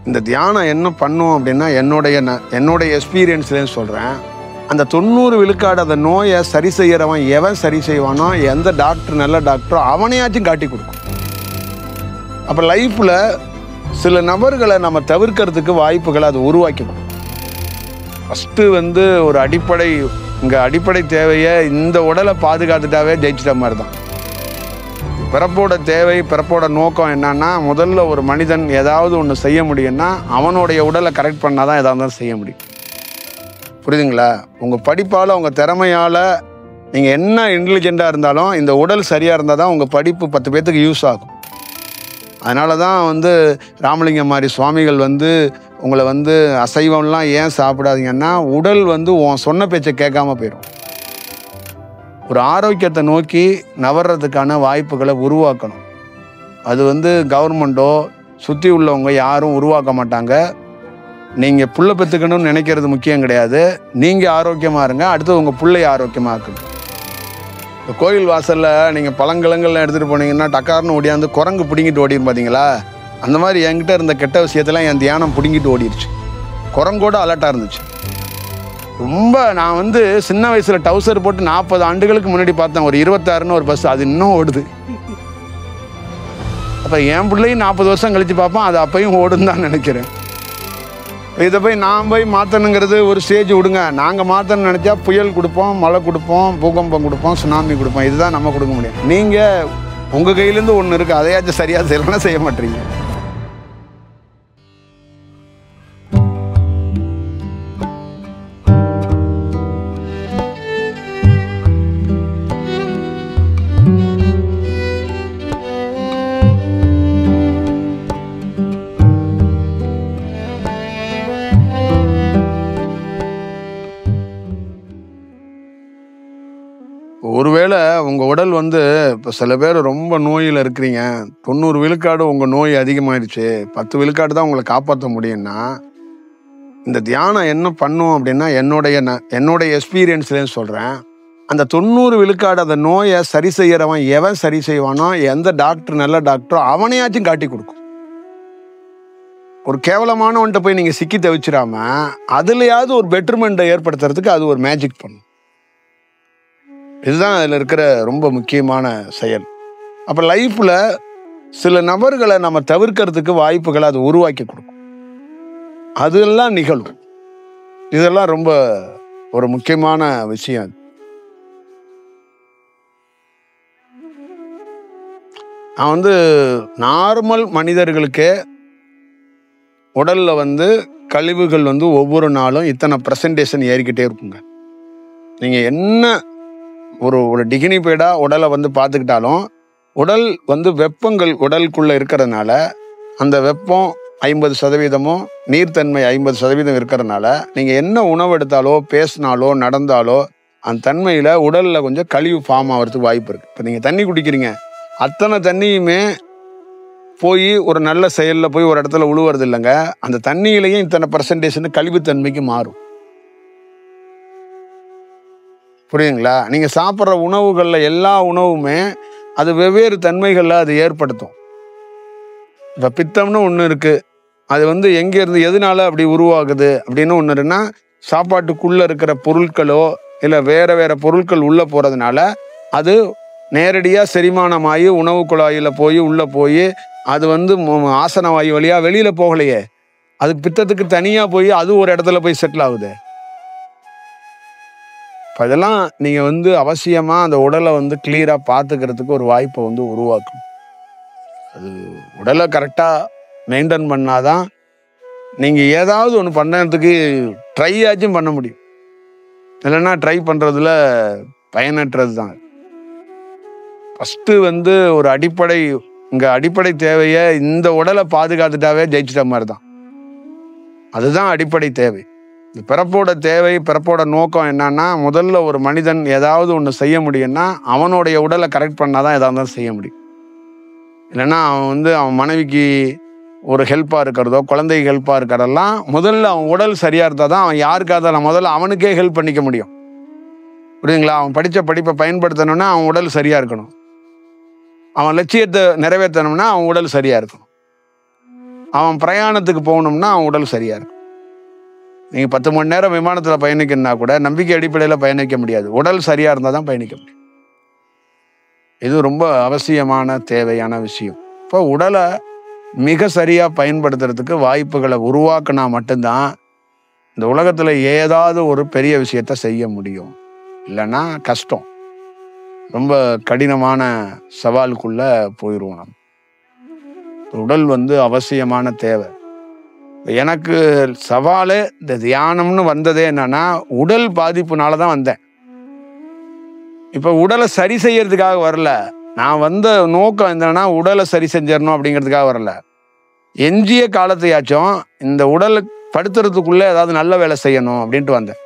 இந்த தியானம் என்ன பண்ணும் அப்படின்னா என்னுடைய எக்ஸ்பீரியன்ஸ்லேன்னு சொல்கிறேன். அந்த 90 விழுக்காடு அந்த நோயை சரி செய்கிறவன் எவன் சரி செய்வானோ, எந்த டாக்டர் நல்ல டாக்டரோ அவனையாச்சும் காட்டி கொடுக்கும். அப்போ லைஃப்பில் சில நபர்களை நம்ம தவிர்க்கிறதுக்கு வாய்ப்புகளை அது உருவாக்கிடும். ஃபஸ்ட்டு ஒரு அடிப்படை தேவையை இந்த உடலை பாதுகாத்துட்டாவே ஜெயிச்சிட்ட மாதிரி தான். பிறப்போட தேவை, பிறப்போட நோக்கம் என்னன்னா, முதல்ல ஒரு மனிதன் ஏதாவது ஒன்று செய்ய முடியும்னா அவனுடைய உடலை கரெக்ட் பண்ணால் தான் எதாக இருந்தாலும் செய்ய முடியும். புரியுதுங்களா? உங்கள் படிப்பால், உங்கள் திறமையால் நீங்கள் என்ன இன்டெலிஜெண்ட்டாக இருந்தாலும் இந்த உடல் சரியாக இருந்தால் தான் உங்கள் படிப்பு 10 பேர்த்துக்கு யூஸ் ஆகும். அதனால தான் ராமலிங்கம் மாதிரி சுவாமிகள் உங்களை அசைவம்லாம் ஏன் சாப்பிடாதீங்கன்னா, உடல் உன் சொன்ன பேச்சை கேட்காம போயிடும். ஒரு ஆரோக்கியத்தை நோக்கி நவர்றதுக்கான வாய்ப்புகளை உருவாக்கணும். அது கவர்மெண்ட்டோ சுற்றி உள்ளவங்க யாரும் உருவாக்க மாட்டாங்க. நீங்கள் புள்ள பெற்றுக்கணும்னு நினைக்கிறது முக்கியம் கிடையாது. நீங்கள் ஆரோக்கியமாக இருங்க, அடுத்து உங்கள் பிள்ளைய ஆரோக்கியமாக இருக்கணும். இப்போ கோயில் வாசலில் நீங்கள் பழங்கிழங்கள்லாம் எடுத்துகிட்டு போனீங்கன்னா டக்கார்னு ஓடியாந்து குரங்கு பிடிங்கிட்டு ஓடிடும் பார்த்தீங்களா? அந்த மாதிரி என்கிட்ட இருந்த கெட்ட விஷயத்தெல்லாம் என் தியானம் பிடிங்கிட்டு ஓடிடுச்சு. குரங்கோட அலர்ட்டாக இருந்துச்சு. ரொம்ப நான் சின்ன வயசில் டவுசர் போட்டு 40 ஆண்டுகளுக்கு முன்னாடி பார்த்தேன் ஒரு 26ன்னு ஒரு பஸ், அது இன்னும் ஓடுது. அப்போ என் பிள்ளையும் 40 வருஷம் கழித்து பார்ப்பேன், அது அப்பையும் ஓடுன்னு தான் நினைக்கிறேன். இதை நான் மாற்றணுங்கிறது ஒரு ஸ்டேஜ் விடுங்க. நாங்கள் மாற்றணும்னு நினச்சா புயல் கொடுப்போம், மழை கொடுப்போம், பூகம்பம் கொடுப்போம், சுனாமி கொடுப்போம். இதுதான் நம்ம கொடுக்க முடியும். நீங்கள் உங்கள் கையிலேருந்து ஒன்று இருக்குது, அதையாச்சும் சரியாக செய்யலாம், செய்ய மாட்டீங்க. ஒருவேளை உங்கள் உடல் இப்போ சில பேர் ரொம்ப நோயில் இருக்கிறீங்க, 90 விழுக்காடு உங்கள் நோய் அதிகமாகிடுச்சு, 10 விழுக்காடு தான் உங்களை காப்பாற்ற முடியும்னா, இந்த தியானம் என்ன பண்ணும் அப்படின்னா என்னுடைய எக்ஸ்பீரியன்ஸ்லேன்னு சொல்கிறேன். அந்த 90 விழுக்காடு அந்த நோயை சரி செய்கிறவன் எவன் சரி செய்வானோ, எந்த டாக்டர் நல்ல டாக்டரோ அவனையாச்சும் காட்டி கொடுக்கும். ஒரு கேவலமானவன்ட்ட போய் நீங்கள் சிக்கி தவிச்சிடாம அதுலையாவது ஒரு பெட்டர்மெண்ட்டை ஏற்படுத்துறதுக்கு அது ஒரு மேஜிக் பண்ணும். இதுதான் அதில் இருக்கிற ரொம்ப முக்கியமான செயல். அப்போ லைஃப்பில் சில நபர்களை நம்ம தவிர்க்கிறதுக்கு வாய்ப்புகளை அது உருவாக்கி கொடுக்கும். அதெல்லாம் நிகழும். இதெல்லாம் ரொம்ப ஒரு முக்கியமான விஷயம். நான் நார்மல் மனிதர்களுக்கே உடலில் கழிவுகள் ஒவ்வொரு நாளும் இத்தனை % ஏறிக்கிட்டே இருக்குங்க. நீங்கள் என்ன ஒரு டிகினிஃபைடாக உடலை பார்த்துக்கிட்டாலும் உடல் வெப்பங்கள் உடலுக்குள்ளே இருக்கிறதுனால அந்த வெப்பம் 50%, நீர்த்தன்மை 50% இருக்கிறதுனால நீங்கள் என்ன உணவு எடுத்தாலோ, பேசினாலோ, நடந்தாலோ அந்த தன்மையில் உடலில் கொஞ்சம் கழிவு ஃபார்ம் ஆகிறதுக்கு வாய்ப்பு இருக்குது. இப்போ நீங்கள் தண்ணி குடிக்கிறீங்க, அத்தனை தண்ணியுமே போய் ஒரு நல்ல செயலில் போய் ஒரு இடத்துல உழுவுறது இல்லைங்க. அந்த தண்ணியிலையும் இத்தனை % கழிவுத்தன்மைக்கு மாறும். புரியுதுங்களா? நீங்கள் சாப்பிட்ற உணவுகளில் எல்லா உணவுமே அது வெவ்வேறு தன்மைகளில் அது ஏற்படுத்தும். இப்போ பித்தம்னு ஒன்று இருக்குது, அது எங்கேருந்து எதனால அப்படி உருவாகுது அப்படின்னு ஒன்று இருக்குன்னா, சாப்பாட்டுக்குள்ளே இருக்கிற பொருட்களோ இல்லை வேறு பொருட்கள் உள்ளே போகிறதுனால அது நேரடியாக செரிமானமாகி உணவு குழாயில் போய் உள்ளே போய் அது ஆசன வாயு வழியாக வெளியில் போகலையே, அதுக்கு பித்தத்துக்கு தனியாக போய் அது ஒரு இடத்துல போய் செட்டில் ஆகுது. அதெல்லாம் நீங்கள் அவசியமாக அந்த உடலை கிளியராக பார்த்துக்கிறதுக்கு ஒரு வாய்ப்பை உருவாக்கும். அது உடலை கரெக்டாக மெயின்டைன் பண்ணாதான் நீங்கள் ஏதாவது ஒன்று பண்ணுறதுக்கு ட்ரை ஆச்சும் பண்ண முடியும். இல்லைன்னா ட்ரை பண்ணுறதுல பயனற்றது தான். ஃபஸ்ட்டு ஒரு அடிப்படை தேவையை இந்த உடலை பாதுகாத்துட்டாவே ஜெயிச்சிட்ட மாதிரி தான். அதுதான் அடிப்படை தேவை. இந்த பிறப்போட தேவை, பிறப்போட நோக்கம் என்னன்னா, முதல்ல ஒரு மனிதன் ஏதாவது ஒன்று செய்ய முடியும்னா அவனுடைய உடலை கரெக்ட் பண்ணால் தான் எதாக இருந்தாலும் செய்ய முடியும். இல்லைன்னா அவன் மனைவிக்கு ஒரு ஹெல்ப்பாக இருக்கிறதோ, குழந்தைக்கு ஹெல்ப்பாக இருக்கிறதெல்லாம் முதல்ல அவன் உடல் சரியாக இருந்தால் தான் அவன் யாருக்காக முதல்ல அவனுக்கே ஹெல்ப் பண்ணிக்க முடியும். புரியுதுங்களா? அவன் படித்த படிப்பை பயன்படுத்தணும்னா அவன் உடல் சரியாக இருக்கணும். அவன் லட்சியத்தை நிறைவேற்றணும்னா அவன் உடல் சரியாக இருக்கணும். அவன் பிரயாணத்துக்கு போகணும்னா அவன் உடல் சரியா இருக்கும். நீங்கள் 10 மணி நேரம் விமானத்தில் பயணிக்கணும்னா கூட நம்பிக்கை அடிப்படையில் பயணிக்க முடியாது. உடல் சரியாக இருந்தால் தான் பயணிக்க முடியும். இது ரொம்ப அவசியமான தேவையான விஷயம். இப்போ உடலை மிக சரியாக பயன்படுத்துறதுக்கு வாய்ப்புகளை உருவாக்கினா மட்டும்தான் இந்த உலகத்தில் ஏதாவது ஒரு பெரிய விஷயத்த செய்ய முடியும். இல்லைன்னா கஷ்டம். ரொம்ப கடினமான சவாலுக்குள்ள போயிடுவோம். நம்ம உடல் அவசியமான தேவை. எனக்கு சவாலே இந்த தியானம்னு வந்ததே என்னன்னா உடல் பாதிப்புனால தான் வந்தேன். இப்போ உடலை சரி செய்யறதுக்காக வரல. நான் வந்த நோக்கம் என்னன்னா உடலை சரி செஞ்சிடணும் அப்படிங்கிறதுக்காக வரல. எஞ்சிய காலத்தையாச்சும் இந்த உடலை படுத்துறதுக்குள்ள ஏதாவது நல்ல வேலை செய்யணும் அப்படின்ட்டு வந்தேன்.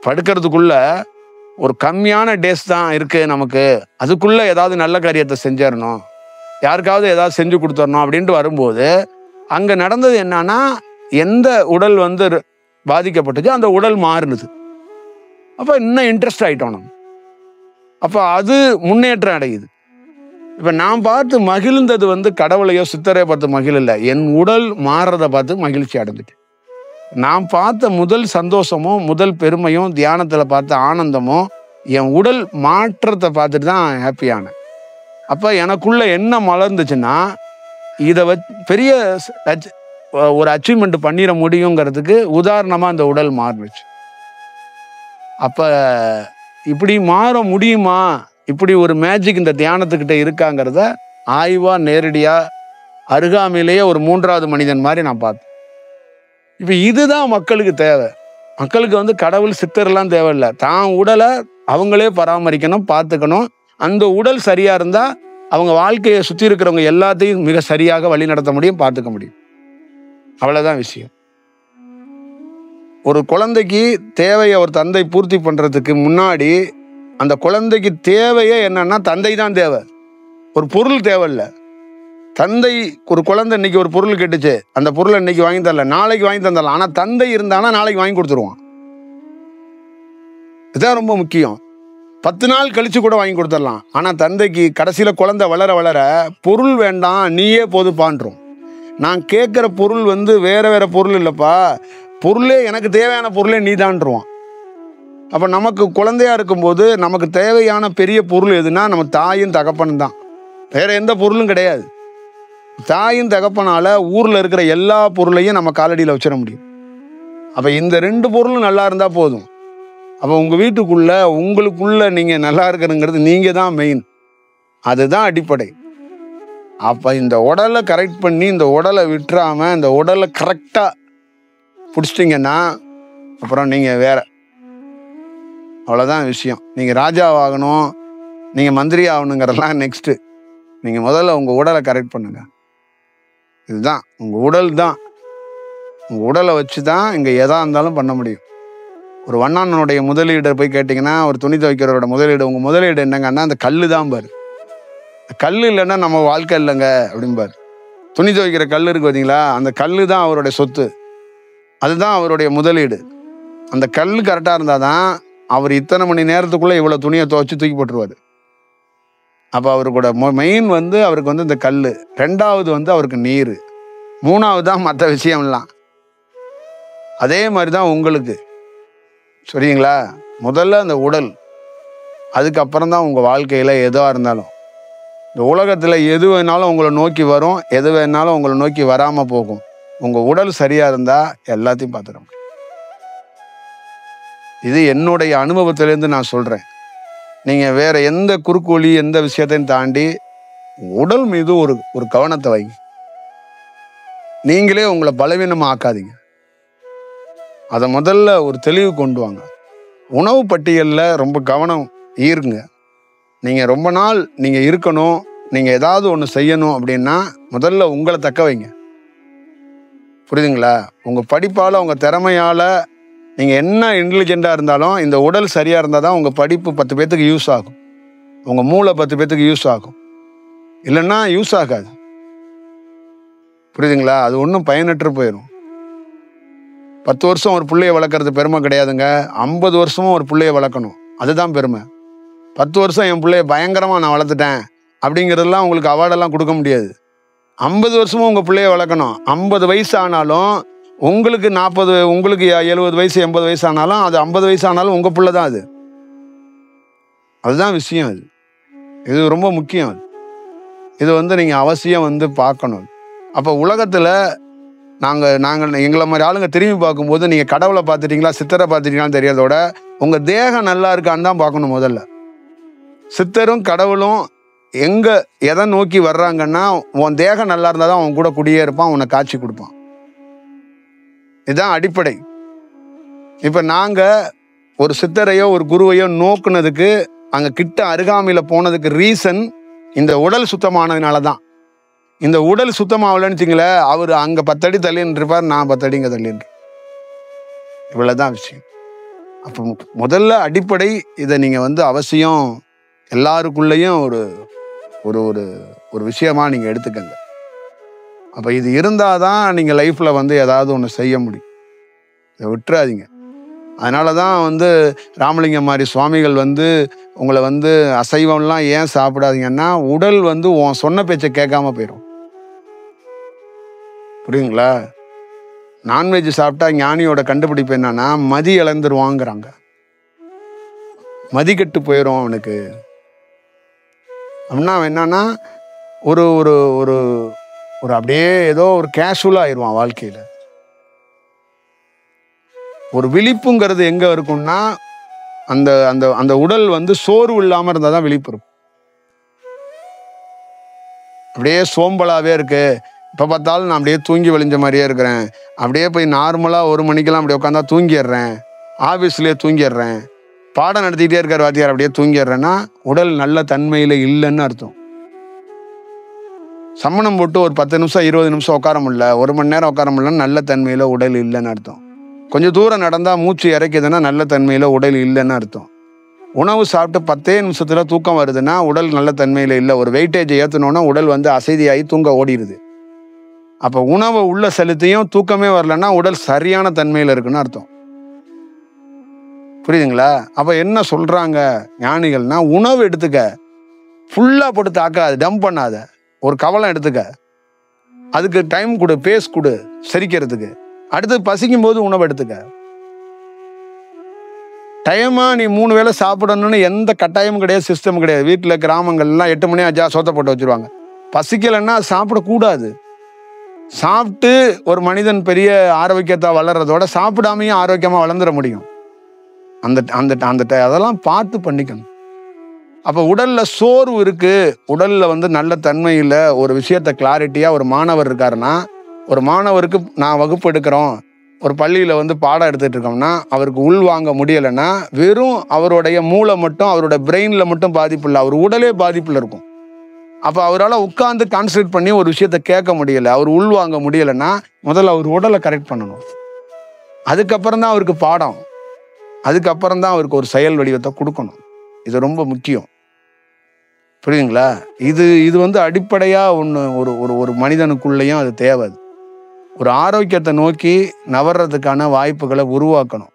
படுக்கிறதுக்குள்ள ஒரு கம்மியான டேஸ் தான் இருக்கு நமக்கு, அதுக்குள்ள ஏதாவது நல்ல காரியத்தை செஞ்சிடணும், யாருக்காவது ஏதாவது செஞ்சு கொடுத்துடணும் அப்படின்ட்டு வரும்போது அங்க நடந்தது என்னன்னா எந்த உடல் பாதிக்கப்பட்டுச்சோ அந்த உடல் மாறுனது. அப்ப இன்னும் இன்ட்ரெஸ்ட் ஆயிட்டோம் நம்ம. அப்ப அது முன்னேற்றம் அடையுது. இப்ப நான் பார்த்து மகிழ்ந்தது கடவுளையோ சித்தரையோ பார்த்து மகிழல, என் உடல் மாறுறதை பார்த்து மகிழ்ச்சி அடைஞ்சிட்டு. நான் பார்த்த முதல் சந்தோஷமும் முதல் பெருமையும் தியானத்துல பார்த்த ஆனந்தமும் என் உடல் மாற்றத்தை பார்த்துட்டு தான் ஹாப்பியானேன். அப்ப எனக்குள்ள என்ன மலர்ந்துச்சுன்னா இதை பெரிய ஒரு அச்சீவ்மெண்ட் பண்ணிட முடியுங்கிறதுக்கு உதாரணமா அந்த உடல் மாறுச்சு. அப்ப இப்படி மாற முடியுமா, இப்படி ஒரு மேஜிக் இந்த தியானத்துக்கிட்ட இருக்காங்கிறத ஆய்வா நேரடியா அருகாமையிலேயே ஒரு 3வது மனிதன் மாதிரி நான் பார்த்தேன். இப்ப இதுதான் மக்களுக்கு தேவை. மக்களுக்கு கடவுள் சித்தர்லாம் தேவையில்லை. தான் உடலை அவங்களே பராமரிக்கணும், பார்த்துக்கணும். அந்த உடல் சரியா இருந்தா அவங்க வாழ்க்கையை சுற்றி இருக்கிறவங்க எல்லாத்தையும் மிக சரியாக வழி நடத்த முடியும், பார்த்துக்க முடியும். அவ்வளவுதான் விஷயம். ஒரு குழந்தைக்கு தேவையை ஒரு தந்தை பூர்த்தி பண்றதுக்கு முன்னாடி அந்த குழந்தைக்கு தேவையே என்னன்னா தந்தை தான் தேவை, ஒரு பொருள் தேவையில்லை. தந்தை ஒரு குழந்தை இன்னைக்கு ஒரு பொருள் கேட்டுச்சு, அந்த பொருளை இன்னைக்கு வாங்கி தரல, நாளைக்கு வாங்கி தந்துடலாம். ஆனா தந்தை இருந்தானா நாளைக்கு வாங்கி கொடுத்துருவான். இதுதான் ரொம்ப முக்கியம். 10 நாள் கழிச்சு கூட வாங்கி கொடுத்துடலாம். ஆனா தந்தைக்கு கடைசியில குழந்தை வளர வளர பொருள் வேண்டாம், நீயே போதுப்பான்றோம். நான் கேட்கிற பொருள் வேற வேற பொருள் இல்லப்பா, பொருளே எனக்கு தேவையான பொருளே நீதான்ருவான். அப்ப நமக்கு குழந்தையா இருக்கும்போது நமக்கு தேவையான பெரிய பொருள் எதுனா நம்ம தாயும் தகப்பனும் தான், வேற எந்த பொருளும் கிடையாது. தாயும் தகப்பனால ஊர்ல இருக்கிற எல்லா பொருளையும் நம்ம காலடியில் வச்சிட முடியும். அப்ப இந்த 2 பொருளும் நல்லா இருந்தா போதும். அப்ப உங்க வீட்டுக்குள்ள உங்களுக்குள்ள நீங்க நல்லா இருக்கணுங்கிறது நீங்க தான் மெயின், அதுதான் அடிப்படை. அப்ப இந்த உடலை கரெக்ட் பண்ணி இந்த உடலை விட்டுறாம இந்த உடலை கரெக்டா பிடிச்சிட்டிங்கன்னா அப்புறம் நீங்க வேற. அவ்வளவுதான் விஷயம். நீங்க ராஜாவாகணும், நீங்க மந்திரி ஆகணுங்கிறதெல்லாம் நெக்ஸ்ட். நீங்க முதல்ல உங்க உடலை கரெக்ட் பண்ணுங்க. இதுதான் உங்க உடல் தான். உங்க உடலை வச்சுதான் இங்க எதா இருந்தாலும் பண்ண முடியும். ஒரு வண்ணானுடைய முதலீடை போய் கேட்டிங்கன்னா, ஒரு துணி துவைக்கிறவரோட முதலீடு, உங்க முதலீடு என்னங்கன்னா அந்த கல்லு தான் பாரு. கல் இல்லைன்னா நம்ம வாழ்க்கை இல்லைங்க அப்படின்பாரு. துணி துவைக்கிற கல் இருக்கு பார்த்தீங்களா, அந்த கல்லு தான் அவருடைய சொத்து, அதுதான் அவருடைய முதலீடு. அந்த கல் கரெக்டாக இருந்தால் தான் அவர் இத்தனை மணி நேரத்துக்குள்ளே இவ்வளோ துணியை துவைச்சு தூக்கி போட்டுருவார். அப்போ அவருக்கூட மெயின் அவருக்கு இந்த கல், 2வது அவருக்கு நீர், 3வது தான் மற்ற விஷயம்லாம். அதே மாதிரி தான் உங்களுக்கு, சரிங்களா? முதல்ல அந்த உடல், அதுக்கப்புறம் தான் உங்கள் வாழ்க்கையில் எதுவாக இருந்தாலும். இந்த உலகத்தில் எது வேணாலும் உங்களை நோக்கி வரும், எது வேணாலும் உங்களை நோக்கி வராமல் போகும். உங்கள் உடல் சரியாக இருந்தால் எல்லாத்தையும் பார்த்துட முடியும். இது என்னுடைய அனுபவத்திலேருந்து நான் சொல்கிறேன். நீங்கள் வேற எந்த குறுக்கோழி எந்த விஷயத்தையும் தாண்டி உடல் மீது ஒரு கவனத்தை வைங்க. நீங்களே உங்களை பலவீனமாக ஆக்காதீங்க. அதை முதல்ல ஒரு தெளிவு கொண்டு வாங்க. உணவு பட்டியலில் ரொம்ப கவனம் ஈருங்க. நீங்கள் ரொம்ப நாள் நீங்கள் இருக்கணும், நீங்கள் ஏதாவது ஒன்று செய்யணும் அப்படின்னா முதல்ல உங்களை தக்க வைங்க. புரியுதுங்களா? உங்கள் படிப்பால் உங்கள் திறமையால் நீங்கள் என்ன இன்டெலிஜென்ட்டாக இருந்தாலும் இந்த உடல் சரியாக இருந்தால் தான் உங்கள் படிப்பு 10 பேர்த்துக்கு யூஸ் ஆகும், உங்கள் மூளை 10 பேர்த்துக்கு யூஸ் ஆகும். இல்லைன்னா யூஸ் ஆகாது. புரியுதுங்களா? அது ஒன்றும் பயனற்று போயிடும். 10 வருஷம் ஒரு பிள்ளையை வளர்க்குறது பெருமை கிடையாதுங்க. 50 வருஷமும் ஒரு பிள்ளையை வளர்க்கணும், அதுதான் பெருமை. 10 வருஷம் என் பிள்ளைய பயங்கரமாக நான் வளர்த்துட்டேன் அப்படிங்கிறதெல்லாம் உங்களுக்கு அவார்டெல்லாம் கொடுக்க முடியாது. 50 வருஷமும் உங்கள் பிள்ளைய வளர்க்கணும். 50 வயசு ஆனாலும் உங்களுக்கு 40, உங்களுக்கு 70 வயசு 80 வயசு ஆனாலும் அது 50 வயசு ஆனாலும் உங்கள் பிள்ளை தான் அது. அதுதான் விஷயம். இது ரொம்ப முக்கியம். இது நீங்கள் அவசியம் பார்க்கணும். அப்போ உலகத்தில் நாங்கள் எங்களை மாதிரி ஆளுங்க திரும்பி பார்க்கும்போது நீங்கள் கடவுளை பார்த்துட்டீங்களா சித்தரை பார்த்துட்டீங்களான்னு தெரியறதோட உங்கள் தேகம் நல்லா இருக்கான்னு தான் பார்க்கணும் முதல்ல. சித்தரும் கடவுளும் எதை நோக்கி வர்றாங்கன்னா உன் தேகம் நல்லா இருந்தால் தான் அவன் கூட குடியே இருப்பான், உன்னை காட்சி கொடுப்பான். இதுதான் அடிப்படை. இப்போ நாங்கள் ஒரு சித்தரையோ ஒரு குருவையோ நோக்குனதுக்கு அங்கே கிட்ட அருகாமையில் போனதுக்கு ரீசன் இந்த உடல் சுத்தமானதுனால தான். இந்த உடல் சுத்தமாகலன்னு வச்சுங்களேன், அவர் அங்கே 10 அடி தள்ளின்னு இருப்பார், நான் 10 அடி இங்கே தள்ளின்னு. இவ்வளோதான் விஷயம். அப்போ முதல்ல அடிப்படை இதை நீங்கள் அவசியம் எல்லாருக்குள்ளேயும் ஒரு ஒரு ஒரு ஒரு விஷயமா நீங்கள் எடுத்துக்கங்க. அப்போ இது இருந்தால் தான் நீங்கள் லைஃப்பில் ஏதாவது ஒன்று செய்ய முடியும். இதை விட்டுறாதீங்க. அதனால தான் ராமலிங்கம் மாதிரி சுவாமிகள் உங்களை அசைவம்லாம் ஏன் சாப்பிடாதீங்கன்னா உடல் உன் சொன்ன பேச்சை கேட்காம போயிடும். புரியுங்களா? நான்வெஜ் சாப்பிட்டா ஞானியோட கண்டுபிடிப்பு என்னன்னா மதி இழந்துருவாங்கிறாங்க. மதி கெட்டு போயிடும் அவனுக்கு. அப்படின்னா என்னன்னா ஒரு ஒரு ஒரு ஒரு அப்படியே ஏதோ ஒரு கேஷுவலா ஆயிடுவான் வாழ்க்கையில. ஒரு விழிப்புங்கிறது எங்க இருக்கும்னா அந்த அந்த அந்த உடல் சோர்வு இல்லாம இருந்தாதான் விழிப்பு இருக்கும். அப்படியே சோம்பலாவே இருக்கு, இப்ப பார்த்தாலும் நான் அப்படியே தூங்கி வழிஞ்ச மாதிரியே இருக்கிறேன், அப்படியே போய் நார்மலா 1 மணிக்கெல்லாம் அப்படியே உட்காந்தா தூங்கிடுறேன், ஆபீஸ்லயே தூங்கிடுறேன், பாடம் நடத்திக்கிட்டே இருக்கார் வாத்தியார் அப்படியே தூங்கிடுறேன்னா உடல் நல்ல தன்மையில இல்லைன்னு அர்த்தம். சம்மணம் போட்டு ஒரு 10 நிமிஷம் 20 நிமிஷம் உட்கார முடியல, 1 மணி நேரம் உட்கார முடியலன்னு நல்ல தன்மையில உடல் இல்லைன்னு அர்த்தம். கொஞ்சம் தூரம் நடந்தா மூச்சு இறைக்குதுன்னா நல்ல தன்மையில உடல் இல்லைன்னு அர்த்தம். உணவு சாப்பிட்டு 10 நிமிஷத்துல தூக்கம் வருதுன்னா உடல் நல்ல தன்மையில இல்லை. ஒரு வெயிட்டேஜ் ஏற்றணும்னா உடல் அசதியாகி தூங்க ஓடிடுது. அப்போ உணவை உள்ள செலுத்தியும் தூக்கமே வரலன்னா உடல் சரியான தன்மையில இருக்குன்னு அர்த்தம். புரியுதுங்களா? அப்ப என்ன சொல்றாங்க ஞானிகள்னா, உணவு எடுத்துக்க, ஃபுல்லா போட்டு தாக்காது, டம்ப் பண்ணாத, ஒரு கவலம் எடுத்துக்க, அதுக்கு டைம் கொடு, பேஸ் கொடு செரிக்கிறதுக்கு. அடுத்து பசிக்கும் போது உணவு எடுத்துக்க. டைமா நீ 3 வேளை சாப்பிடணும்னு எந்த கட்டாயமும் கிடையாது, சிஸ்டம் கிடையாது. வீட்டில் கிராமங்கள்லாம் 8 மணி ஆச்சா சோத்தை போட்டு வச்சிருவாங்க. பசிக்கலைன்னா சாப்பிடக்கூடாது. சாப்பிட்டு ஒரு மனிதன் பெரிய ஆரோக்கியத்தை வளர்றதோட சாப்பிடாமையும் ஆரோக்கியமா வளர்ந்துட முடியும். அந்த அந்த அந்த அதெல்லாம் பார்த்து பண்ணிக்கணும். அப்போ உடல்ல சோர்வு இருக்கு, உடல்ல நல்ல தன்மையில் ஒரு விஷயத்த கிளாரிட்டியா ஒரு மாணவர் இருக்காருன்னா, ஒரு மாணவருக்கு நான் வகுப்பு எடுக்கிறோம், ஒரு பள்ளியில பாடம் எடுத்துட்டு இருக்கோம்னா அவருக்கு உள் வாங்க முடியலைன்னா வெறும் அவருடைய மூளை மட்டும், அவரோட பிரெயின்ல மட்டும் பாதிப்பு இல்லை, அவர் உடலே பாதிப்புல இருக்கும். அப்போ அவரால் உட்கார்ந்து கான்சன்ட்ரேட் பண்ணி ஒரு விஷயத்த கேட்க முடியல, அவர் உள் வாங்க முடியலைன்னா முதல்ல அவர் உடலை கரெக்ட் பண்ணணும். அதுக்கப்புறம் தான் அவருக்கு பாடம், அதுக்கப்புறம் தான் அவருக்கு ஒரு செயல் வடிவத்தை கொடுக்கணும். இது ரொம்ப முக்கியம். புரியுதுங்களா? இது இது அடிப்படையா ஒன்று ஒரு ஒரு ஒரு மனிதனுக்குள்ளேயும் அது தேவை. ஒரு ஆரோக்கியத்தை நோக்கி நவர்றதுக்கான வாய்ப்புகளை உருவாக்கணும்.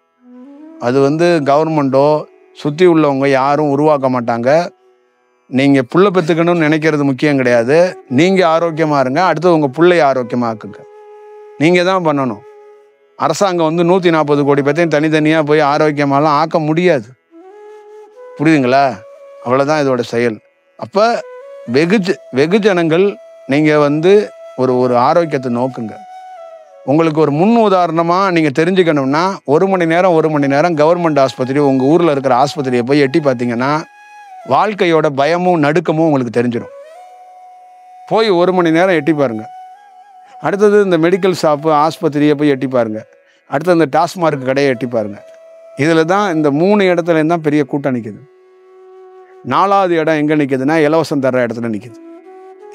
அது கவர்மெண்டோ சுற்றி உள்ளவங்க யாரும் உருவாக்க மாட்டாங்க. நீங்கள் புள்ள பெற்றுக்கணும்னு நினைக்கிறது முக்கியம் கிடையாது. நீங்கள் ஆரோக்கியமாக இருங்க, அடுத்து உங்கள் பிள்ளைய ஆரோக்கியமாக்குங்க. நீங்கள் தான் பண்ணணும். அரசாங்கம் 140 கோடி பேர்த்தையும் தனித்தனியாக போய் ஆரோக்கியமாலாம் ஆக்க முடியாது. புரியுதுங்களா? அவ்வளோதான் இதோட செயல். அப்போ வெகுஜனங்கள் நீங்கள் ஒரு ஒரு ஆரோக்கியத்தை நோக்குங்க. உங்களுக்கு ஒரு முன் உதாரணமாக நீங்கள் தெரிஞ்சுக்கணும்னா 1 மணி நேரம் கவர்மெண்ட் ஆஸ்பத்திரி, உங்கள் ஊரில் இருக்கிற ஆஸ்பத்திரியை போய் எட்டி பார்த்தீங்கன்னா வாழ்க்கையோட பயமும் நடுக்கமும் உங்களுக்கு தெரிஞ்சிடும். போய் 1 மணி நேரம் எட்டி பாருங்க. அடுத்தது இந்த மெடிக்கல் ஷாப்பு ஆஸ்பத்திரியை போய் எட்டி பாருங்க. அடுத்தது இந்த டாஸ்மார்க் கடையை எட்டி பாருங்க. இதில் தான் இந்த 3 இடத்துல தான் பெரிய கூட்டம் நிற்குது. 4வது இடம் எங்கே நிற்குதுன்னா இலவசம் தர்ற இடத்துல நிற்குது.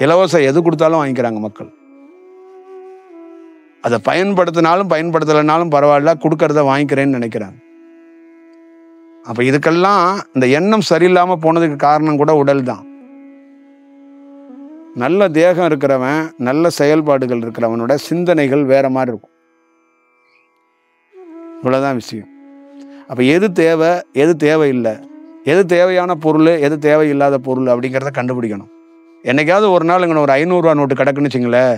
இலவசம் எது கொடுத்தாலும் வாங்கிக்கிறாங்க மக்கள். அதை பயன்படுத்தினாலும் பயன்படுத்தலைனாலும் பரவாயில்ல, கொடுக்கறத வாங்கிக்கிறேன்னு நினைக்கிறாங்க. அப்போ இதுக்கெல்லாம் இந்த எண்ணம் சரியில்லாமல் போனதுக்கு காரணம் கூட உடல் தான். நல்ல தேகம் இருக்கிறவன், நல்ல செயல்பாடுகள் இருக்கிறவனோட சிந்தனைகள் வேற மாதிரி இருக்கும். இவ்வளவுதான் விஷயம். அப்ப எது தேவை, எது தேவையில்லை, எது தேவையான பொருள், எது தேவையில்லாத பொருள் அப்படிங்கிறத கண்டுபிடிக்கணும். என்னைக்காவது ஒரு நாள் இங்கே ஒரு 500 ரூபா நோட்டு கிடக்குன்னு வச்சுங்களேன்,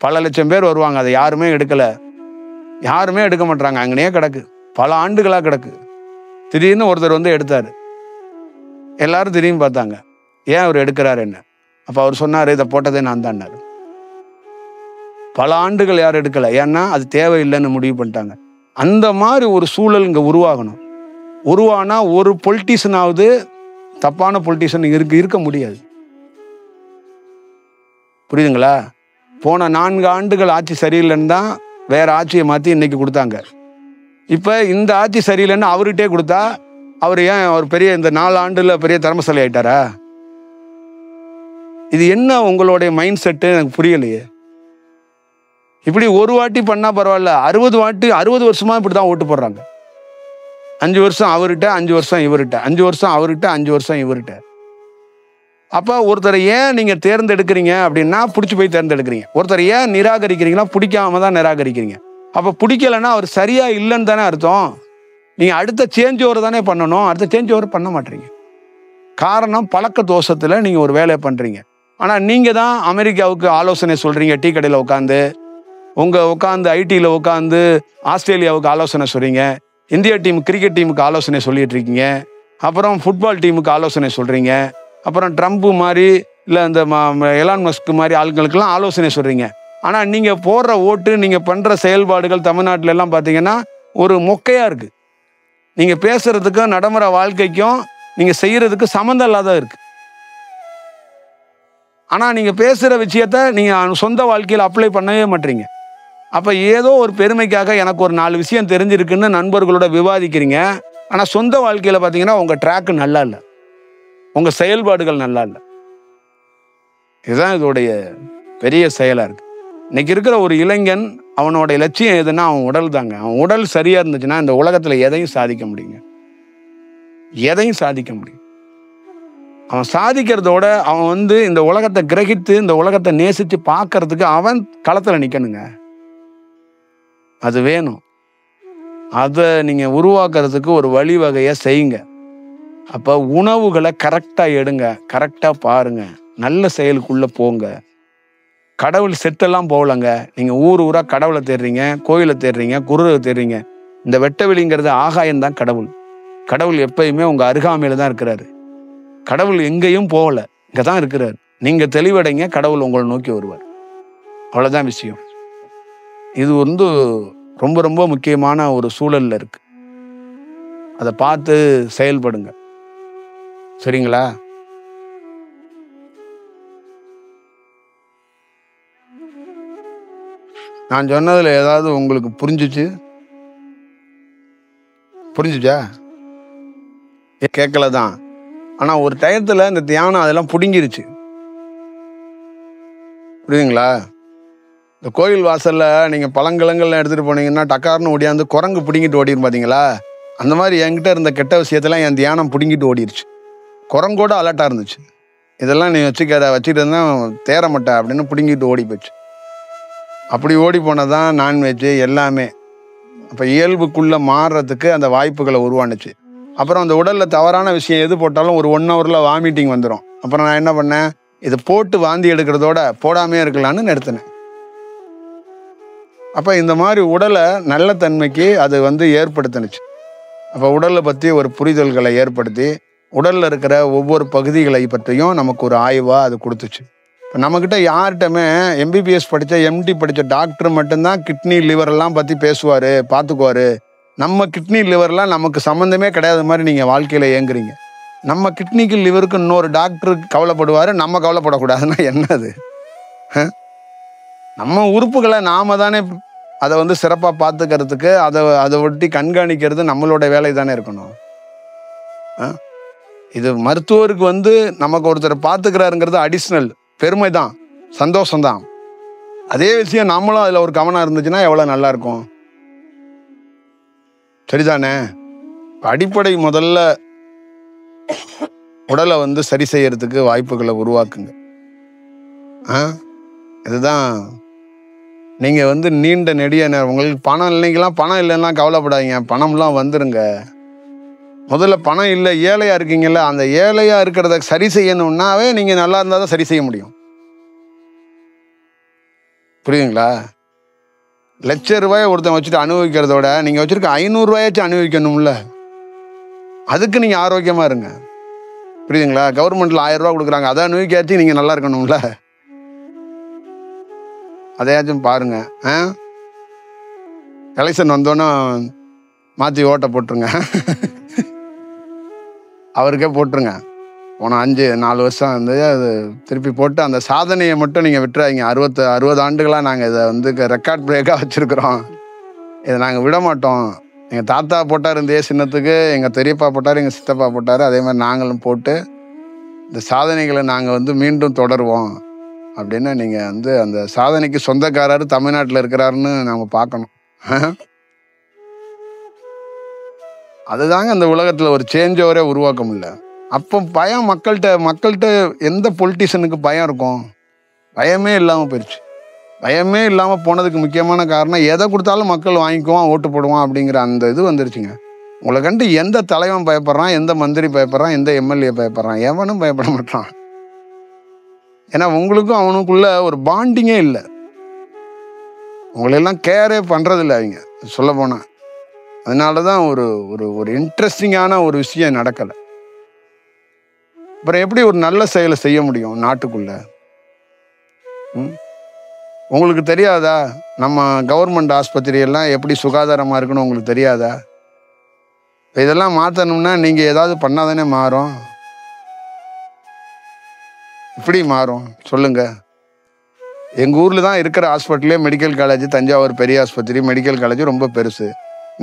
பல லட்சம் பேர் வருவாங்க, அதை யாருமே எடுக்கலை, யாருமே எடுக்க மாட்டாங்க, அங்கனே கிடக்கு, பல ஆண்டுகளாக கிடக்கு. திடீர்னு ஒருத்தர் வந்து எடுத்தார். எல்லாரும் திடீர்னு பார்த்தாங்க, ஏன் அவர் எடுக்கிறாரு என்ன? அப்போ அவர் சொன்னார், இதை போட்டதே நான் தான்னாரு. பல ஆண்டுகள் யாரும் எடுக்கலை, ஏன்னா அது தேவையில்லைன்னு முடிவு பண்ணிட்டாங்க. அந்த மாதிரி ஒரு சூழல் இங்கே உருவாகணும். உருவானா ஒரு பொலிட்டீஷியனாவது தப்பான பொலிட்டீஷியன் இருக்க முடியாது. புரியுதுங்களா? போன 4 ஆண்டுகள் ஆட்சி சரியில்லைன்னு தான் வேற ஆட்சியை மாற்றி இன்னைக்கு கொடுத்தாங்க. இப்போ இந்த ஆட்சி சரியில்லைன்னு அவர்கிட்டே கொடுத்தா அவர் ஏன் அவர் பெரிய இந்த 4 ஆண்டுல பெரிய திறமசாலி ஆயிட்டாரா? இது என்ன உங்களுடைய மைண்ட் செட்டு எனக்கு புரியலையே. இப்படி ஒரு வாட்டி பண்ணா பரவாயில்ல, 60 வருஷமா இப்படி தான் ஓட்டு போடுறாங்க. 5 வருஷம் அவர்கிட்ட, 5 வருஷம் இவர்கிட்ட, 5 வருஷம் அவர்கிட்ட, 5 வருஷம் இவர்கிட்ட. அப்போ ஒருத்தரை ஏன் நீங்கள் தேர்ந்தெடுக்கிறீங்க அப்படின்னா பிடிச்சி போய் தேர்ந்தெடுக்கிறீங்க. ஒருத்தரை ஏன் நிராகரிக்கிறீங்கன்னா பிடிக்காம தான் நிராகரிக்கிறீங்க. அப்போ பிடிக்கலைன்னா அவர் சரியா இல்லைன்னு தானே அர்த்தம். நீங்கள் அடுத்த சேஞ்ச் ஓவர் தானே பண்ணணும். அடுத்த சேஞ்ச் ஓவர் பண்ண மாட்டீங்க. காரணம் பழக்க தோஷத்தில் நீங்கள் ஒரு வேலையை பண்ணுறீங்க. ஆனால் நீங்கள் தான் அமெரிக்காவுக்கு ஆலோசனை சொல்கிறீங்க, டீ கடையில் உட்காந்து உட்காந்து ஐடியில் உட்காந்து ஆஸ்திரேலியாவுக்கு ஆலோசனை சொல்கிறீங்க, இந்தியா டீம் கிரிக்கெட் டீமுக்கு ஆலோசனை சொல்லிட்டு இருக்கீங்க, அப்புறம் ஃபுட்பால் டீமுக்கு ஆலோசனை சொல்கிறீங்க, அப்புறம் ட்ரம்ப் மாதிரி இல்லை இந்த எலான் மஸ்க் மாதிரி ஆளுங்களுக்கெல்லாம் ஆலோசனை சொல்கிறீங்க. ஆனால் நீங்கள் போடுற ஓட்டு, நீங்கள் பண்ணுற செயல்பாடுகள் தமிழ்நாட்டில எல்லாம் பார்த்தீங்கன்னா ஒரு மொக்கையாக இருக்குது. நீங்கள் பேசுகிறதுக்கும் நடைமுறை வாழ்க்கைக்கும் நீங்கள் செய்கிறதுக்கு சம்மந்தம் இல்லாத இருக்குது. ஆனால் நீங்கள் பேசுகிற விஷயத்த நீங்கள் சொந்த வாழ்க்கையில் அப்ளை பண்ணவே மாட்டீங்க. அப்போ ஏதோ ஒரு பெருமைக்காக எனக்கு ஒரு 4 விஷயம் தெரிஞ்சிருக்குன்னு நண்பர்களோட விவாதிக்கிறீங்க. ஆனால் சொந்த வாழ்க்கையில் பார்த்தீங்கன்னா உங்கள் ட்ராக்கு நல்லா இல்லை, உங்கள் செயல்பாடுகள் நல்லா இல்லை. இதுதான் இதோடைய பெரிய செயலாக இருக்குது. இன்னைக்கு இருக்கிற ஒரு இளைஞன் அவனோட லட்சியம் எதுன்னா அவன் உடல் தாங்க. அவன் உடல் சரியாக இருந்துச்சுன்னா இந்த உலகத்தில் எதையும் சாதிக்க முடியுங்க, எதையும் சாதிக்க முடியும். அவன் சாதிக்கிறதோட அவன் இந்த உலகத்தை கிரகித்து இந்த உலகத்தை நேசித்து பார்க்கறதுக்கு அவன் களத்தில் நிற்கணுங்க. அது வேணும். அதை நீங்கள் உருவாக்குறதுக்கு ஒரு வழிவகையை செய்யுங்க. அப்போ உணவுகளை கரெக்டாக எடுங்க, கரெக்டாக பாருங்க, நல்ல செயலுக்குள்ளே போங்க. கடவுள் செட்டெல்லாம் போகலங்க. நீங்கள் ஊராக கடவுளை தேடுறீங்க, கோயிலை தேடுறீங்க, குருவை தேடுறீங்க. இந்த வெட்டவெளிங்கிறது ஆகாயம்தான் கடவுள். கடவுள் எப்பயுமே உங்கள் அருகாமையில் தான் இருக்கிறாரு. கடவுள் எங்கேயும் போகலை, இங்கே தான் இருக்கிறார். நீங்கள் தெளிவடைங்க, கடவுள் உங்களை நோக்கி வருவார். அவ்வளோதான் விஷயம். இது ரொம்ப ரொம்ப முக்கியமான ஒரு சூழல்ல இருக்கு. அதை பார்த்து செயல்படுங்க. சரிங்களா? நான் சொன்னதுல ஏதாவது உங்களுக்கு புரிஞ்சுச்சா? கேட்கல தான். ஆனா ஒரு டயத்துல இந்த தியானம் அதெல்லாம் புடுங்கிருச்சு. புரியுதுங்களா? இந்த கோயில் வாசல்ல நீங்க பழங்கிழங்கள்லாம் எடுத்துட்டு போனீங்கன்னா டக்கார்னு ஓடியாந்து குரங்கு பிடுங்கிட்டு ஓடிடும் பார்த்தீங்களா? அந்த மாதிரி என்கிட்ட இருந்த கெட்ட விஷயத்தெல்லாம் என் தியானம் பிடுங்கிட்டு ஓடிடுச்சு. குரங்கோட அலர்ட்டாக இருந்துச்சு. இதெல்லாம் நீ வச்சுட்டு இருந்தா தேர மாட்டா அப்படின்னு பிடுங்கிட்டு ஓடி போச்சு. அப்படி ஓடி போனதான் நான்வெஜ்ஜு எல்லாமே. அப்போ இயல்புக்குள்ளே மாறுறதுக்கு அந்த வாய்ப்புகளை உருவானுச்சு. அப்புறம் அந்த உடலில் தவறான விஷயம் எது போட்டாலும் ஒரு 1 ஹவரில் வாமிட்டிங் வந்துடும். அப்புறம் நான் என்ன பண்ணேன், இது போட்டு வாந்தி எடுக்கிறதோட போடாமே இருக்கலான்னு நிறுத்தினேன். அப்போ இந்த மாதிரி உடலை நல்ல தன்மைக்கு அது ஏற்படுத்தினுச்சு. அப்போ உடலை பற்றி ஒரு புரிதல்களை ஏற்படுத்தி உடலில் இருக்கிற ஒவ்வொரு பகுதிகளை பற்றியும் நமக்கு ஒரு ஆய்வாக அது கொடுத்துச்சு. இப்போ நம்மக்கிட்ட யார்கிட்டமே எம்பிபிஎஸ் படித்த எம்டி படித்த டாக்டர் மட்டும்தான் கிட்னி லிவரெல்லாம் பற்றி பேசுவார், பார்த்துக்குவார். நம்ம கிட்னி லிவர்லாம் நமக்கு சம்மந்தமே கிடையாத மாதிரி நீங்கள் வாழ்க்கையில் இயங்குறீங்க. நம்ம கிட்னிக்கு லிவருக்கு இன்னொரு டாக்டருக்கு கவலைப்படுவார், நம்ம கவலைப்படக்கூடாதுன்னா என்னது? நம்ம உறுப்புகளை நாம தானே அதை சிறப்பாக பார்த்துக்கிறதுக்கு அதை ஒட்டி கண்காணிக்கிறது நம்மளோட வேலை தானே இருக்கணும். இது மருத்துவருக்கு நமக்கு ஒருத்தர் பார்த்துக்கிறாருங்கிறது அடிஷ்னல் பெருமை தான், சந்தோஷம்தான். அதே விஷயம் நம்மளும் அதில் ஒரு கவனம் இருந்துச்சுன்னா எவ்வளோ நல்லா இருக்கும். சரிதானே? அடிப்படை முதல்ல உடலை சரி செய்யறதுக்கு வாய்ப்புகளை உருவாக்குங்க. இதுதான் நீங்கள் நீண்ட நெடிய நேரம் உங்களுக்கு பணம் இல்லைங்களாம், பணம் இல்லைன்னா கவலைப்படாதீங்க, பணம்லாம் வந்துருங்க. முதல்ல பணம் இல்லை, ஏழையாக இருக்கீங்கல்ல, அந்த ஏழையாக இருக்கிறத சரி செய்யணும்னாவே நீங்கள் நல்லா இருந்தால் தான் சரி செய்ய முடியும். புரியுதுங்களா? ₹1,00,000 ஒருத்தன் வச்சுட்டு அனுபவிக்கிறதோட நீங்கள் வச்சுருக்க ₹500 அனுபவிக்கணும்ல. அதுக்கு நீங்கள் ஆரோக்கியமாக இருங்க. புரியுதுங்களா? கவர்மெண்ட்டில் ₹1000 கொடுக்குறாங்க, அதை அனுபவிக்காச்சும் நீங்கள் நல்லா இருக்கணும்ல. அதையாச்சும் பாருங்க. எலெக்ஷன் வந்தோன்னே மாற்றி ஓட்டை போட்டுருங்க. அவருக்கே போட்டுருங்க. போன 4 வருஷம் வந்து அது திருப்பி போட்டு அந்த சாதனையை மட்டும் நீங்கள் விட்டுறாதீங்க. 60 ஆண்டுகளாக நாங்கள் இதை வந்து ரெக்கார்ட் பிரேக்காக வச்சுருக்குறோம், இதை நாங்கள் விட மாட்டோம். எங்கள் தாத்தா போட்டார் இந்த சின்னத்துக்கு, எங்கள் பெரியப்பா போட்டார், எங்கள் சித்தப்பா போட்டார், அதே மாதிரி நாங்களும் போட்டு இந்த சாதனைகளை நாங்கள் வந்து மீண்டும் தொடருவோம் அப்படின்னு நீங்கள் வந்து அந்த சாதனைக்கு சொந்தக்காரர் தமிழ்நாட்டில் இருக்கிறாருன்னு நம்ம பார்க்கணும். அதுதாங்க அந்த உலகத்தில் ஒரு சேஞ்ச் ஓவரே உருவாக்க முடியல. அப்போ பயம் மக்கள்கிட்ட எந்த பொலிட்டிஷியனுக்கு பயம் இருக்கும்? பயமே இல்லாமல் போயிடுச்சு. பயமே இல்லாமல் போனதுக்கு முக்கியமான காரணம், எதை கொடுத்தாலும் மக்கள் வாங்கிக்குவான், ஓட்டு போடுவான் அப்படிங்கிற அந்த இது வந்துருச்சுங்க. உங்களை கண்டு எந்த தலைவன் பயப்படுறான், எந்த மந்திரி பயப்படுறான், எந்த எம்எல்ஏ பயப்படுறான்? எவனும் பயப்பட மாட்டான். ஏன்னா உங்களுக்கும் அவனுக்குள்ள ஒரு பாண்டிங்கே இல்லை. உங்களெல்லாம் கேரே பண்ணுறதில்ல அவங்க, சொல்ல போனால். அதனால தான் ஒரு ஒரு இன்ட்ரெஸ்டிங்கான ஒரு விஷயம் நடக்கலை. அப்புறம் எப்படி ஒரு நல்ல செயலை செய்ய முடியும் நாட்டுக்குள்ள? உங்களுக்கு தெரியாதா? நம்ம கவர்மெண்ட் ஆஸ்பத்திரி எல்லாம் எப்படி சுகாதாரமாக இருக்குன்னு உங்களுக்கு தெரியாதா? இதெல்லாம் மாற்றணும்னா நீங்கள் ஏதாவது பண்ணாதானே மாறும். இப்படி மாறும் சொல்லுங்க. எங்கள் ஊரில் தான் இருக்கிற ஹாஸ்பிட்டலே மெடிக்கல் காலேஜ், தஞ்சாவூர் பெரிய ஆஸ்பத்திரி மெடிக்கல் காலேஜ் ரொம்ப பெருசு.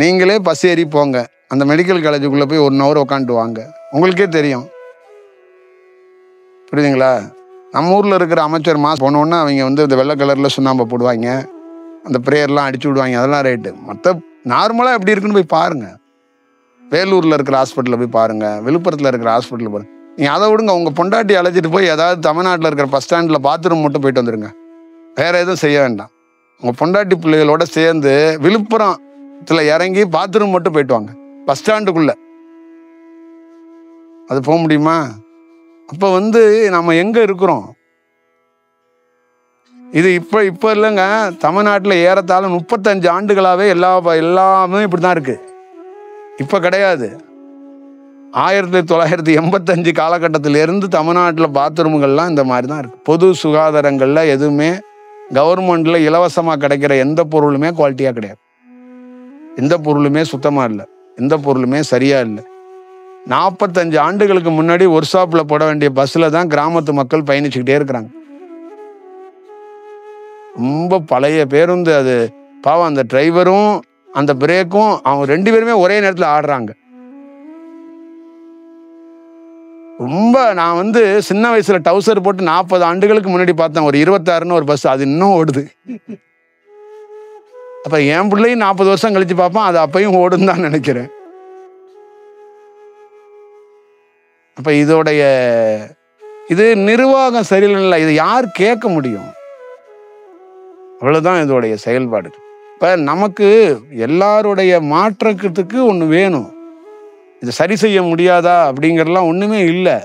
நீங்களே பஸ் ஏறி போங்க, அந்த மெடிக்கல் காலேஜுக்குள்ளே போய் 1 hour உட்காந்துட்டு வாங்க, உங்களுக்கே தெரியும். புரியுதுங்களா? நம்ம ஊரில் இருக்கிற அமைச்சர் போனோன்னா அவங்க வந்து இந்த வெள்ளை கலரில் சுண்ணாம்பை போடுவாங்க, அந்த ப்ரேயர்லாம் அடிச்சு விடுவாங்க, அதெல்லாம் ரைட்டு. மற்ற நார்மலாக எப்படி இருக்குன்னு போய் பாருங்கள். வேலூரில் இருக்கிற ஹாஸ்பிட்டலில் போய் பாருங்கள், விழுப்புரத்தில் இருக்கிற ஹாஸ்பிட்டலில் பாருங்கள். நீங்கள் அதை விடுங்க, உங்கள் பொண்டாட்டி அழைச்சிட்டு போய் ஏதாவது தமிழ்நாட்டில் இருக்கிற பஸ் ஸ்டாண்டில் பாத்ரூம் மட்டும் போயிட்டு வந்துடுங்க, வேறு எதுவும் செய்ய வேண்டாம். உங்கள் பொண்டாட்டி பிள்ளைகளோட சேர்ந்து விழுப்புரத்தில் இறங்கி பாத்ரூம் மட்டும் போயிட்டு வாங்க, பஸ் ஸ்டாண்டுக்குள்ளே. அது போக முடியுமா? அப்போ வந்து நம்ம எங்கே இருக்கிறோம்? இது இப்போ இல்லைங்க, தமிழ்நாட்டில் ஏறத்தாழ 35 ஆண்டுகளாகவே எல்லாமே இப்படி தான் இருக்குது. இப்போ கிடையாது. 1985 காலகட்டத்திலேருந்து தமிழ்நாட்டில் பாத்ரூம்கள்லாம் இந்த மாதிரி தான் இருக்குது. பொது சுகாதாரங்களில் எதுவுமே கவர்மெண்ட்டில் இலவசமாக கிடைக்கிற எந்த பொருளுமே குவாலிட்டியாக கிடையாது. எந்த பொருளுமே சுத்தமாக இல்லை, எந்த பொருளுமே சரியாக இல்லை. 45 ஆண்டுகளுக்கு முன்னாடி ஒர்க் ஷாப்பில் போட வேண்டிய பஸ்ஸில் தான் கிராமத்து மக்கள் பயணிச்சுக்கிட்டே இருக்கிறாங்க. ரொம்ப பழைய பேருந்து அது. பாவம், அந்த டிரைவரும் அந்த பிரேக்கும் அவங்க 2 பேருமே ஒரே நேரத்தில் ஆடுறாங்க. ரொம்ப நான் வந்து சின்ன வயசுல டவுசர் போட்டு 40 ஆண்டுகளுக்கு முன்னாடி பார்த்தேன் ஒரு 26ன்னு ஒரு பஸ், அது இன்னும் ஓடுது. அப்ப என் பிள்ளையும் 40 வருஷம் கழிச்சு பார்ப்பான், அது அப்பயும் ஓடுன்னு தான் நினைக்கிறேன். அப்ப இது நிர்வாகம் சரியில்லை. இது யார் கேட்க முடியும்? அவ்வளவுதான் இதோடைய செயல்பாடு. இப்ப நமக்கு எல்லாருடைய மாற்றத்துக்கு ஒண்ணு வேணும். இது சரி செய்ய முடியாதா அப்படிங்கிறதுலாம் ஒண்ணுமே இல்லை.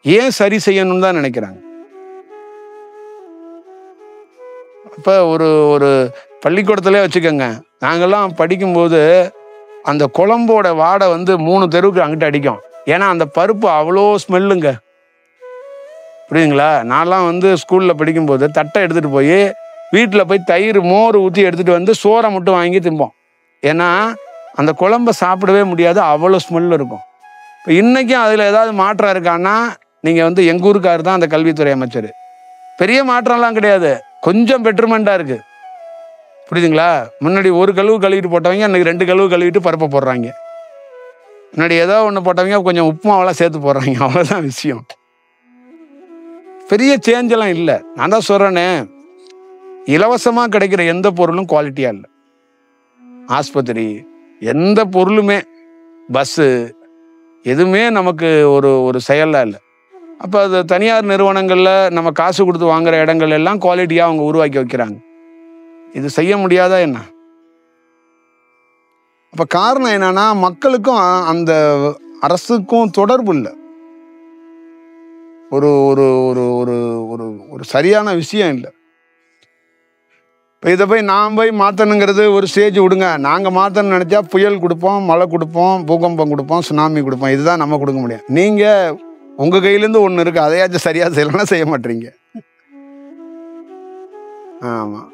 ஏன் சரி செய்யணும்னு தான் நினைக்கிறாங்க. இப்ப ஒரு பள்ளிக்கூடத்திலே வச்சுக்கோங்க, நாங்கெல்லாம் படிக்கும்போது அந்த குழம்போட வாடை வந்து 3 தெருவுக்கு அங்கிட்ட அடிக்கும். ஏன்னா அந்த பருப்பு அவ்வளோ ஸ்மெல்லுங்க. புரியுதுங்களா? நான்லாம் வந்து ஸ்கூல்ல படிக்கும்போது தட்டை எடுத்துட்டு போய் வீட்டில் போய் தயிர் மோர் ஊற்றி எடுத்துட்டு வந்து சோறை மட்டும் வாங்கி திம்போம். ஏன்னா அந்த குழம்பை சாப்பிடவே முடியாது, அவ்வளோ ஸ்மெல் இருக்கும். இப்போ இன்னைக்கும் அதில் ஏதாவது மாற்றம் இருக்கான்னா, நீங்கள் வந்து எங்கள் ஊருக்கார் தான் அந்த கல்வித்துறை அமைச்சர். பெரிய மாற்றம்லாம் கிடையாது, கொஞ்சம் பெட்டர்மெண்ட்டாக இருக்குது. புரியுதுங்களா? முன்னாடி ஒரு கழுவு கழுவிட்டு போட்டவங்க அன்றைக்கி 2 கழுவு கழுவிட்டு பருப்பை போடுறாங்க. முன்னாடி ஏதோ ஒன்று போட்டவங்க கொஞ்சம் உப்புமாவெல்லாம் சேர்த்து போடுறாங்க, அவ்வளோதான் விஷயம். பெரிய சேஞ்செல்லாம் இல்லை. நான் தான் சொல்கிறேனே, இலவசமாக கிடைக்கிற எந்த பொருளும் குவாலிட்டியாக இல்லை. ஆஸ்பத்திரி, எந்த பொருளுமே, பஸ்ஸு, எதுவுமே நமக்கு ஒரு செயலாக இல்லை. அப்போ அது தனியார் நிறுவனங்களில் நம்ம காசு கொடுத்து வாங்குற இடங்கள் எல்லாம் குவாலிட்டியாக அவங்க உருவாக்கி வைக்கிறாங்க. இது செய்ய முடியாதா என்ன? அப்போ இப்போ காரணம் என்னன்னா, மக்களுக்கும் அந்த அரசுக்கும் தொடர்பு இல்லை. ஒரு ஒரு ஒரு ஒரு ஒரு ஒரு சரியான விஷயம் இல்லை. இப்போ இதை நான் போய் மாற்றணுங்கிறது ஒரு ஸ்டேஜ் விடுங்க. நாங்கள் மாற்றணும்னு நினச்சா புயல் கொடுப்போம், மழை கொடுப்போம், பூகம்பம் கொடுப்போம், சுனாமி கொடுப்போம். இதுதான் நம்ம கொடுக்க முடியும். நீங்கள் உங்கள் கையிலேருந்து ஒன்று இருக்குது, அதையாச்சும் சரியாக செய்யலைன்னா செய்ய மாட்டீங்க. ஆமாம்.